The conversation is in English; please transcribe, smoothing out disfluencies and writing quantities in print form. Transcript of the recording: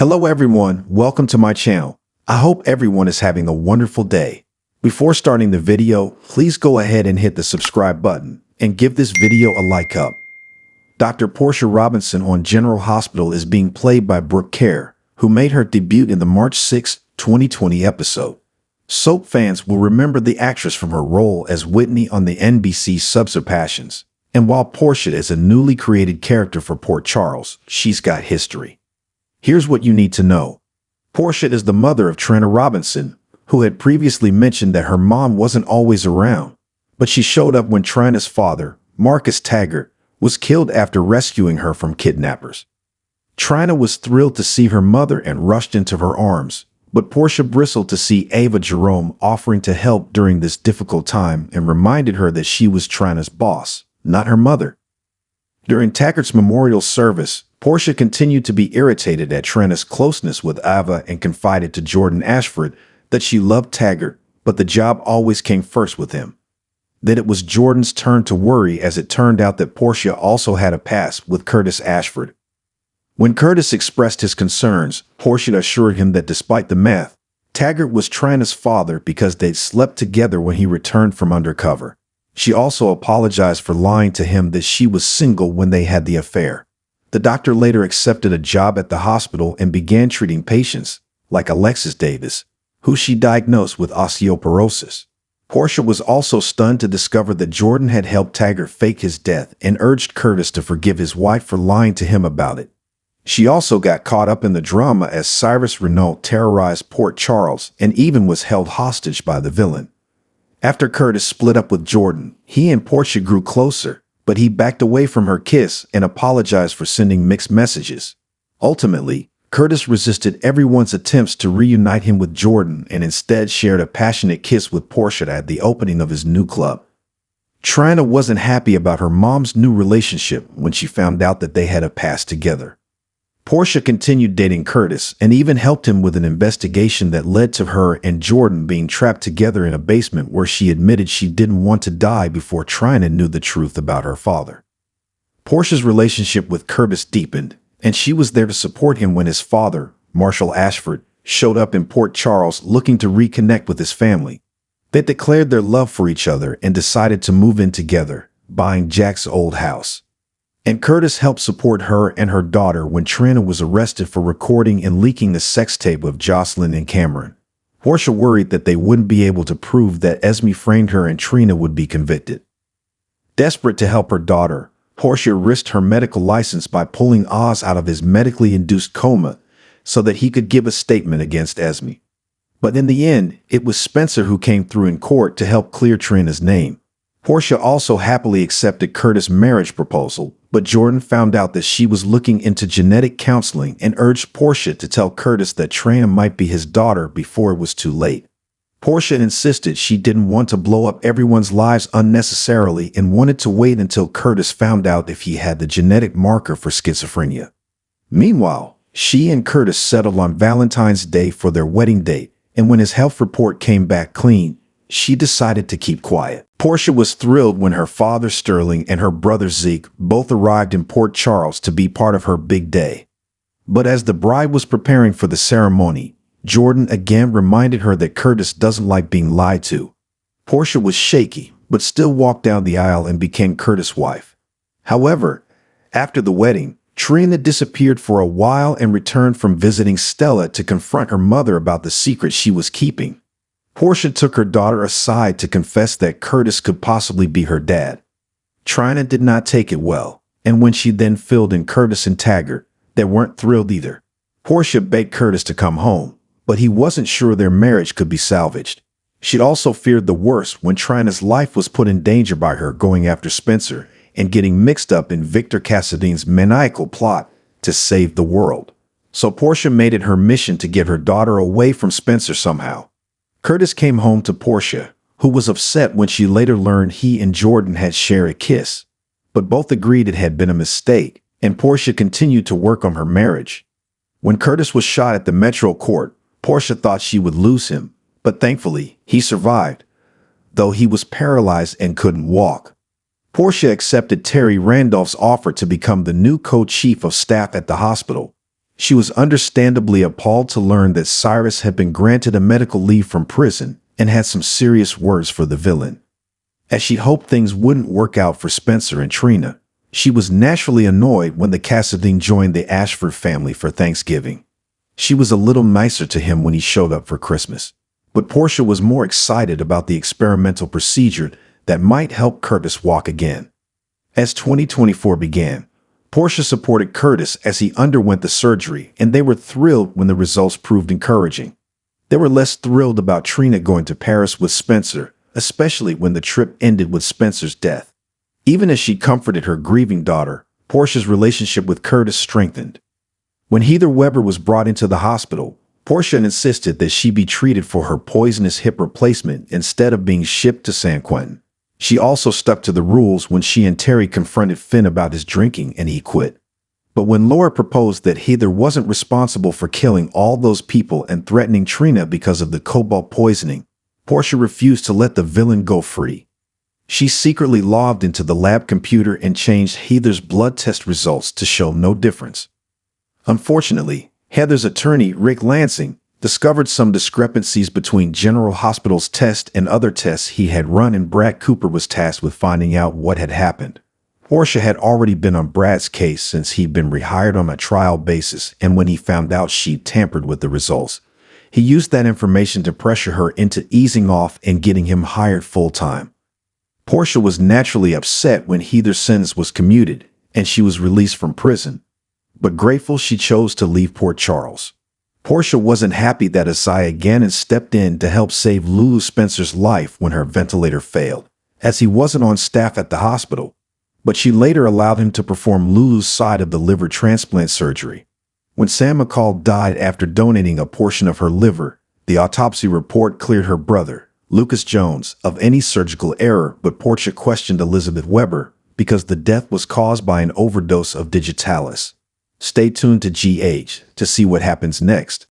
Hello everyone, welcome to my channel. I hope everyone is having a wonderful day. Before starting the video, please go ahead and hit the subscribe button and give this video a like up. Dr. Portia Robinson on General Hospital is being played by Brooke Kerr, who made her debut in the March 6, 2020 episode. Soap fans will remember the actress from her role as Whitney on the NBC Subs of Passions. And while Portia is a newly created character for Port Charles, she's got history. Here's what you need to know. Portia is the mother of Trina Robinson, who had previously mentioned that her mom wasn't always around, but she showed up when Trina's father, Marcus Taggart, was killed after rescuing her from kidnappers. Trina was thrilled to see her mother and rushed into her arms, but Portia bristled to see Ava Jerome offering to help during this difficult time and reminded her that she was Trina's boss, not her mother. During Taggart's memorial service, Portia continued to be irritated at Trina's closeness with Ava and confided to Jordan Ashford that she loved Taggart, but the job always came first with him. Then it was Jordan's turn to worry as it turned out that Portia also had a past with Curtis Ashford. When Curtis expressed his concerns, Portia assured him that despite the math, Taggart was Trina's father because they'd slept together when he returned from undercover. She also apologized for lying to him that she was single when they had the affair. The doctor later accepted a job at the hospital and began treating patients, like Alexis Davis, who she diagnosed with osteoporosis. Portia was also stunned to discover that Jordan had helped Taggart fake his death and urged Curtis to forgive his wife for lying to him about it. She also got caught up in the drama as Cyrus Renault terrorized Port Charles and even was held hostage by the villain. After Curtis split up with Jordan, he and Portia grew closer, but he backed away from her kiss and apologized for sending mixed messages. Ultimately, Curtis resisted everyone's attempts to reunite him with Jordan and instead shared a passionate kiss with Portia at the opening of his new club. Trina wasn't happy about her mom's new relationship when she found out that they had a past together. Portia continued dating Curtis and even helped him with an investigation that led to her and Jordan being trapped together in a basement where she admitted she didn't want to die before Trina knew the truth about her father. Portia's relationship with Curtis deepened, and she was there to support him when his father, Marshall Ashford, showed up in Port Charles looking to reconnect with his family. They declared their love for each other and decided to move in together, buying Jack's old house. And Curtis helped support her and her daughter when Trina was arrested for recording and leaking the sex tape of Jocelyn and Cameron. Portia worried that they wouldn't be able to prove that Esme framed her and Trina would be convicted. Desperate to help her daughter, Portia risked her medical license by pulling Oz out of his medically induced coma so that he could give a statement against Esme. But in the end, it was Spencer who came through in court to help clear Trina's name. Portia also happily accepted Curtis' marriage proposal, but Jordan found out that she was looking into genetic counseling and urged Portia to tell Curtis that Trina might be his daughter before it was too late. Portia insisted she didn't want to blow up everyone's lives unnecessarily and wanted to wait until Curtis found out if he had the genetic marker for schizophrenia. Meanwhile, she and Curtis settled on Valentine's Day for their wedding date, and when his health report came back clean, she decided to keep quiet. Portia was thrilled when her father Sterling and her brother Zeke both arrived in Port Charles to be part of her big day. But as the bride was preparing for the ceremony, Jordan again reminded her that Curtis doesn't like being lied to. Portia was shaky, but still walked down the aisle and became Curtis' wife. However, after the wedding, Trina disappeared for a while and returned from visiting Stella to confront her mother about the secret she was keeping. Portia took her daughter aside to confess that Curtis could possibly be her dad. Trina did not take it well, and when she then filled in Curtis and Taggart, they weren't thrilled either. Portia begged Curtis to come home, but he wasn't sure their marriage could be salvaged. She also feared the worst when Trina's life was put in danger by her going after Spencer and getting mixed up in Victor Cassadine's maniacal plot to save the world. So Portia made it her mission to get her daughter away from Spencer somehow. Curtis came home to Portia, who was upset when she later learned he and Jordan had shared a kiss. But both agreed it had been a mistake, and Portia continued to work on her marriage. When Curtis was shot at the Metro Court, Portia thought she would lose him, but thankfully, he survived, though he was paralyzed and couldn't walk. Portia accepted Terry Randolph's offer to become the new co-chief of staff at the hospital. She was understandably appalled to learn that Cyrus had been granted a medical leave from prison and had some serious words for the villain. As she hoped things wouldn't work out for Spencer and Trina, she was naturally annoyed when the Cassadine joined the Ashford family for Thanksgiving. She was a little nicer to him when he showed up for Christmas, but Portia was more excited about the experimental procedure that might help Curtis walk again. As 2024 began, Portia supported Curtis as he underwent the surgery, and they were thrilled when the results proved encouraging. They were less thrilled about Trina going to Paris with Spencer, especially when the trip ended with Spencer's death. Even as she comforted her grieving daughter, Portia's relationship with Curtis strengthened. When Heather Weber was brought into the hospital, Portia insisted that she be treated for her poisonous hip replacement instead of being shipped to San Quentin. She also stuck to the rules when she and Terry confronted Finn about his drinking and he quit. But when Laura proposed that Heather wasn't responsible for killing all those people and threatening Trina because of the cobalt poisoning, Portia refused to let the villain go free. She secretly logged into the lab computer and changed Heather's blood test results to show no difference. Unfortunately, Heather's attorney, Rick Lansing, discovered some discrepancies between General Hospital's test and other tests he had run, and Brad Cooper was tasked with finding out what had happened. Portia had already been on Brad's case since he'd been rehired on a trial basis, and when he found out she'd tampered with the results, he used that information to pressure her into easing off and getting him hired full-time. Portia was naturally upset when Heather's sentence was commuted and she was released from prison, but grateful she chose to leave Port Charles. Portia wasn't happy that Isaiah Gannon stepped in to help save Lulu Spencer's life when her ventilator failed, as he wasn't on staff at the hospital, but she later allowed him to perform Lulu's side of the liver transplant surgery. When Sam McCall died after donating a portion of her liver, the autopsy report cleared her brother, Lucas Jones, of any surgical error, but Portia questioned Elizabeth Weber because the death was caused by an overdose of digitalis. Stay tuned to GH to see what happens next.